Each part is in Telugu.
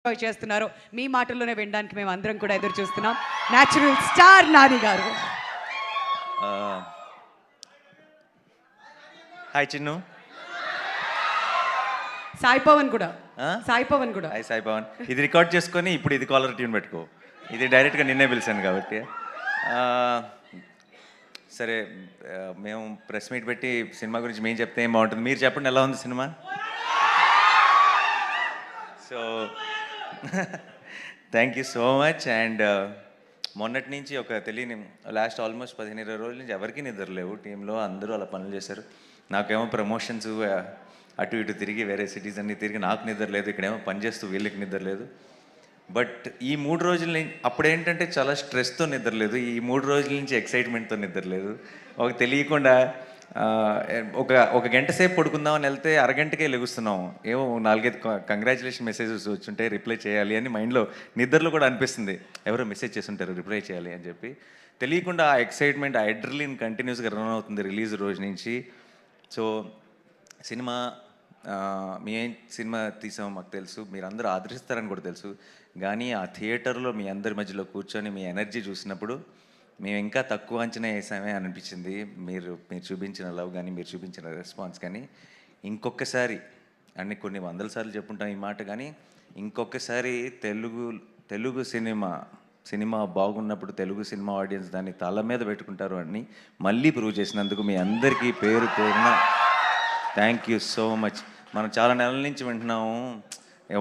ఎంజాయ్ చేస్తున్నారో మీ మాటల్లోనే వినడానికి మేము అందరం కూడా ఎదురు చూస్తున్నాం. న్యాచురల్ స్టార్ నాని గారు. హాయ్ చిన్ను. సాయి పవన్ కూడా. సాయి పవన్ కూడా. హాయ్ సాయి పవన్. ఇది రికార్డ్ చేసుకొని ఇప్పుడు ఇది కాలర్ ట్యూన్ పెట్టుకో. ఇది డైరెక్ట్గా నిన్నే పిలిచాను కాబట్టి. సరే, మేము ప్రెస్ మీట్ పెట్టి సినిమా గురించి మేము చెప్తే ఏం బాగుంటుంది. మీరు చెప్పండి, ఎలా ఉంది cinema? So thank you so much. And మొన్నటి నుంచి ఒక తెలియని లాస్ట్ ఆల్మోస్ట్ 15-20 రోజుల నుంచి ఎవరికి నిద్ర లేవు టీంలో. అందరూ అలా పనులు చేశారు. నాకేమో ప్రమోషన్స్ అటు ఇటు తిరిగి వేరే సిటీస్ అన్నీ తిరిగి నాకు నిద్ర లేదు. ఇక్కడేమో పని చేస్తూ వీళ్ళకి నిద్ర లేదు. బట్ ఈ 3 రోజుల నుంచి అప్పుడేంటంటే చాలా స్ట్రెస్తో నిద్ర లేదు. ఈ 3 రోజుల నుంచి ఎక్సైట్మెంట్తో నిద్ర లేదు. ఒక తెలియకుండా ఒక గంట సేపు పడుకుందామని వెళ్తే అరగంటకే లెగుస్తున్నాం. ఏమో 4-5 కంగ్రాచులేషన్ మెసేజెస్ వచ్చుంటే రిప్లై చేయాలి అని మైండ్లో నిద్రలో కూడా అనిపిస్తుంది. ఎవరో మెసేజ్ చేస్తుంటారు రిప్లై చేయాలి అని చెప్పి. తెలియకుండా ఆ ఎక్సైట్మెంట్, ఆ అడ్రినలిన్ కంటిన్యూస్గా రన్ అవుతుంది రిలీజ్ రోజు నుంచి. సో సినిమా ఏం సినిమా తీసామో మాకు తెలుసు, మీరు అందరూ ఆదరిస్తారని కూడా తెలుసు. కానీ ఆ థియేటర్లో మీ అందరి మధ్యలో కూర్చొని మీ ఎనర్జీ చూసినప్పుడు మేము ఇంకా తక్కువ అంచనా వేసామే అనిపించింది. మీరు చూపించిన లవ్ కానీ, మీరు చూపించిన రెస్పాన్స్ కానీ ఇంకొకసారి కొన్ని వందల సార్లు చెప్పుంటాం ఈ మాట, కానీ ఇంకొకసారి తెలుగు సినిమా బాగున్నప్పుడు తెలుగు సినిమా ఆడియన్స్ దాన్ని తల మీద పెట్టుకుంటారు అని మళ్ళీ ప్రూవ్ చేసినందుకు మీ అందరికీ పేరు పేరున థ్యాంక్ యూ సో మచ్. మనం చాలా నెలల నుంచి వింటున్నాము,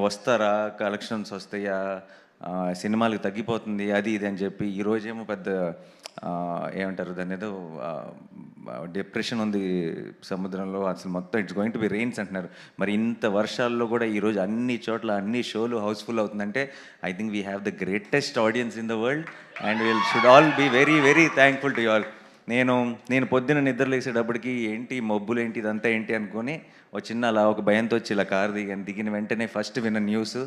వస్తారా, కలెక్షన్స్ వస్తాయా, సినిమాలకు తగ్గిపోతుంది అది ఇది అని చెప్పి. ఈరోజేమో పెద్ద ఏమంటారు దాని ఏదో డిప్రెషన్ ఉంది సముద్రంలో, అసలు మొత్తం it's going to be rains అంటున్నారు. మరి ఇంత వర్షాల్లో కూడా ఈరోజు అన్ని చోట్ల అన్ని షోలు హౌస్ఫుల్ అవుతుందంటే I think we have the greatest audience in the world and will should all be very very thankful to you all. నేను పొద్దున్న నిద్రలేసేటప్పటికి ఏంటి మబ్బులు ఏంటి ఇదంతా ఏంటి అనుకొని అలా ఒక భయంతో వచ్చి ఇలా కారు దిగిన వెంటనే ఫస్ట్ విన్న న్యూస్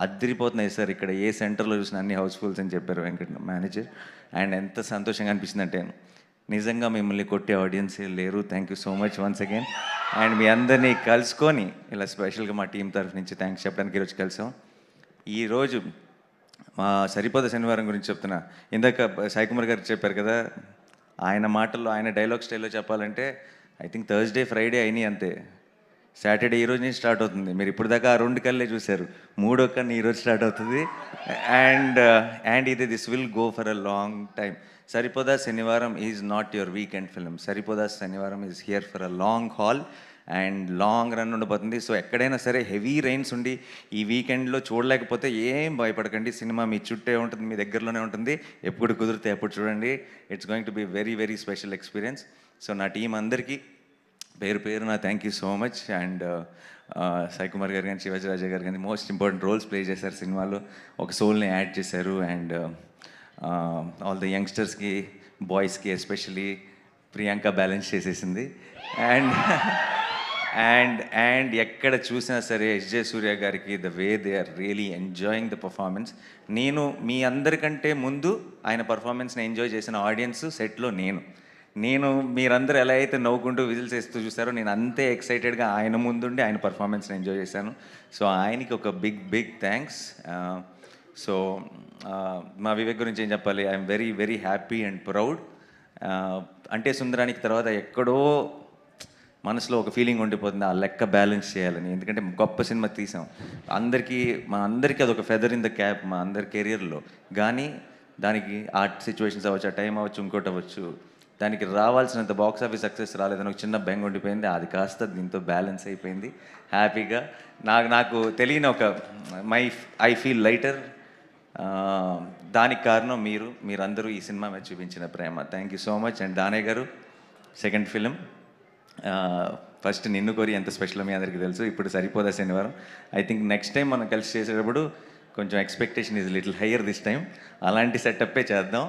అదిరిపోతున్నాయి సార్, ఇక్కడ ఏ సెంటర్లో చూసిన అన్ని హౌస్ఫుల్స్ అని చెప్పారు వెంకట మేనేజర్. అండ్ ఎంత సంతోషంగా అనిపిస్తుందంటే నిజంగా మిమ్మల్ని కొట్టే ఆడియన్సే లేరు. Thank you so much once again. And మీ అందరినీ కలుసుకొని ఇలా స్పెషల్గా మా టీం తరఫు నుంచి థ్యాంక్స్ చెప్పడానికి ఈరోజు కలిసాం. ఈరోజు మా సరిపోద శనివారం గురించి చెప్తున్నా. ఇందాక సాయి కుమార్ గారు చెప్పారు కదా, ఆయన మాటల్లో ఆయన డైలాగ్ స్టైల్లో చెప్పాలంటే ఐ థింక్ థర్స్డే ఫ్రైడే అయినాయి అంతే. సాటర్డే ఈరోజు నుంచి స్టార్ట్ అవుతుంది. మీరు ఇప్పుడు దాకా ఆ 2 కళ్ళే చూశారు, 3వ కన్ను ఈరోజు స్టార్ట్ అవుతుంది. And this will go for a long time. Saripodhaa Sanivaaram is not your weekend film. Saripodhaa Sanivaaram is here for a long haul and long run ఉండబోతుంది. సో ఎక్కడైనా సరే హెవీ రైన్స్ ఉండి ఈ వీకెండ్లో చూడలేకపోతే ఏం భయపడకండి. సినిమా మీ చుట్టే ఉంటుంది, మీ దగ్గరలోనే ఉంటుంది. ఎప్పుడు కుదిరితే అప్పుడు చూడండి. It's going to be very very special experience. So నా టీం అందరికీ పేరున thank you so much. And Sai Kumar గారు కానీ, శివాజీ రాజా గారు కానీ మోస్ట్ ఇంపార్టెంట్ రోల్స్ ప్లే చేశారు సినిమాలో. ఒక సోల్ని యాడ్ చేశారు. అండ్ ఆల్ ద యంగ్స్టర్స్కి, బాయ్స్కి ఎస్పెషలీ ప్రియాంక బ్యాలెన్స్ చేసేసింది. అండ్ ఎక్కడ చూసినా సరే ఎస్జే సూర్య గారికి the way they are really enjoying the performance. నేను మీ అందరికంటే ముందు ఆయన పర్ఫార్మెన్స్ని ఎంజాయ్ చేసిన ఆడియన్స్ సెట్లో నేను మీరందరూ ఎలా అయితే నవ్వుకుంటూ విజిల్స్ వేస్తూ చూసారో నేను అంతే ఎక్సైటెడ్గా ఆయన ముందుండి ఆయన పర్ఫార్మెన్స్ని ఎంజాయ్ చేశాను. సో ఆయనకి ఒక బిగ్ థ్యాంక్స్. సో మా వివేక్ గురించి ఏం చెప్పాలి, I'm very very happy and proud. అంటే సుందరానికి తర్వాత ఎక్కడో మనసులో ఒక ఫీలింగ్ ఉండిపోతుంది, ఆ లెక్క బ్యాలెన్స్ చేయాలని. ఎందుకంటే గొప్ప సినిమా తీసాం, మా అందరికీ అదొక ఫెదర్ ఇన్ ద క్యాప్ మా అందరి కెరియర్లో. కానీ దానికి ఆ సిచ్యువేషన్స్ అవ్వచ్చు, ఆ టైం అవ్వచ్చు, ఇంకోటి అవ్వచ్చు, దానికి రావాల్సినంత బాక్స్ ఆఫీస్ సక్సెస్ రాలేదని ఒక చిన్న బెంగ ఉండిపోయింది. అది కాస్త దీంతో బ్యాలెన్స్ అయిపోయింది హ్యాపీగా. నాకు తెలియని ఒక ఐ ఫీల్ లైటర్. దానికి కారణం మీరందరూ ఈ సినిమా మీద చూపించిన ప్రేమ. Thank you so much. And Danayya garu second film, first నిన్ను కోరి ఎంత స్పెషల్ మీ అందరికీ తెలుసు. ఇప్పుడు సరిపోదా శనివారం. ఐ థింక్ నెక్స్ట్ టైం మనం కలిసి చేసేటప్పుడు కొంచెం expectation is little higher this time. అలాంటి సెటప్పే చేద్దాం.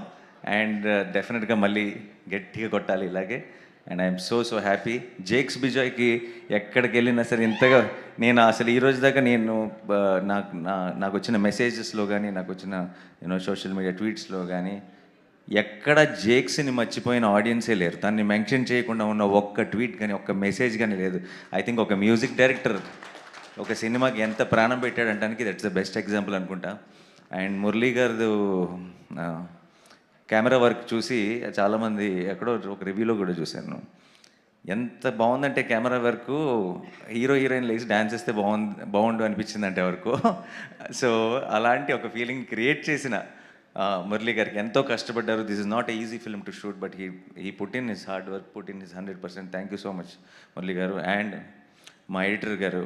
అండ్ డెఫినెట్గా మళ్ళీ గట్టిగా కొట్టాలి ఇలాగే. And I'm so happy. Jakes బిజాయ్కి ఎక్కడికి వెళ్ళినా సరే ఇంతగా నేను అసలు ఈ రోజు దాకా నాకు వచ్చిన మెసేజెస్లో కానీ, నాకు వచ్చిన సోషల్ మీడియా ట్వీట్స్లో కానీ ఎక్కడ జేక్స్ని మర్చిపోయిన ఆడియన్సే లేరు. దాన్ని మెన్షన్ చేయకుండా ఉన్న ఒక్క ట్వీట్ కానీ ఒక్క మెసేజ్ కానీ లేదు. ఐ థింక్ ఒక మ్యూజిక్ డైరెక్టర్ ఒక సినిమాకి ఎంత ప్రాణం పెట్టాడు అంటానికి దట్స్ ద బెస్ట్ ఎగ్జాంపుల్ అనుకుంటా. అండ్ మురళీ గారిది కెమెరా వర్క్ చూసి చాలామంది ఎక్కడో ఒక రివ్యూలో కూడా చూశాను. ఎంత బాగుందంటే కెమెరా వర్క్, హీరో హీరోయిన్ లేచి డ్యాన్స్ చేస్తే బాగుండు అనిపించిందంటే వరకు. సో అలాంటి ఒక ఫీలింగ్ క్రియేట్ చేసిన మురళీ గారికి ఎంతో కష్టపడ్డారు. This is not a easy film to shoot, but he put in his hard work, put in his 100%. Thank you so much Murali గారు. అండ్ మా ఎడిటర్ గారు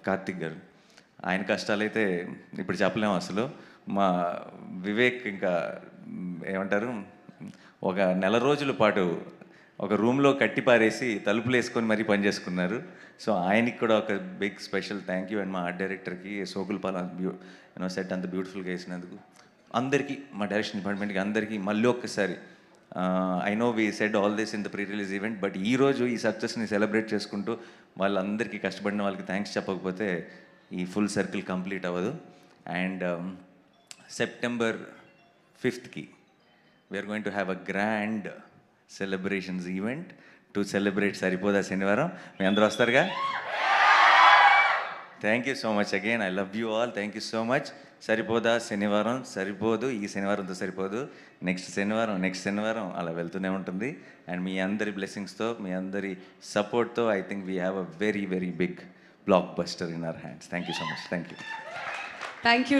కార్తిక్ గారు, ఆయన కష్టాలైతే ఇప్పుడు చెప్పలేము అసలు. మా వివేక్ ఇంకా ఏమంటారు, ఒక నెల రోజుల పాటు ఒక రూమ్లో కట్టి పారేసి తలుపులు వేసుకొని మరీ పనిచేసుకున్నారు. సో ఆయనకి కూడా ఒక big special thank you. And మా ఆర్ట్ డైరెక్టర్కి సోకుల్పాల్ సెట్ అంత బ్యూటిఫుల్గా వేసినందుకు అందరికీ, మా డైరెక్షన్ డిపార్ట్మెంట్కి అందరికీ మళ్ళీ ఒక్కసారి I know we said all this in the pre release event, but ఈరోజు ఈ సక్సెస్ని సెలబ్రేట్ చేసుకుంటూ వాళ్ళందరికీ కష్టపడిన వాళ్ళకి థ్యాంక్స్ చెప్పకపోతే ఈ ఫుల్ సర్కిల్ కంప్లీట్ అవ్వదు. And September 5th we're going to have a grand celebrations event to celebrate Saripodhaa Sanivaaram. మీ అందరూ వస్తారుగా? Thank you so much again. I love you all. Thank you so much. Saripodhaa Sanivaaram సరిపోదు, ఈ శనివారంతో సరిపోదు, నెక్స్ట్ శనివారం అలా వెళ్తూనే ఉంటుంది. అండ్ మీ అందరి బ్లెస్సింగ్స్తో, మీ అందరి సపోర్ట్తో I think we have a very very big blockbuster in our hands. Thank you so much. Thank you. Thank you.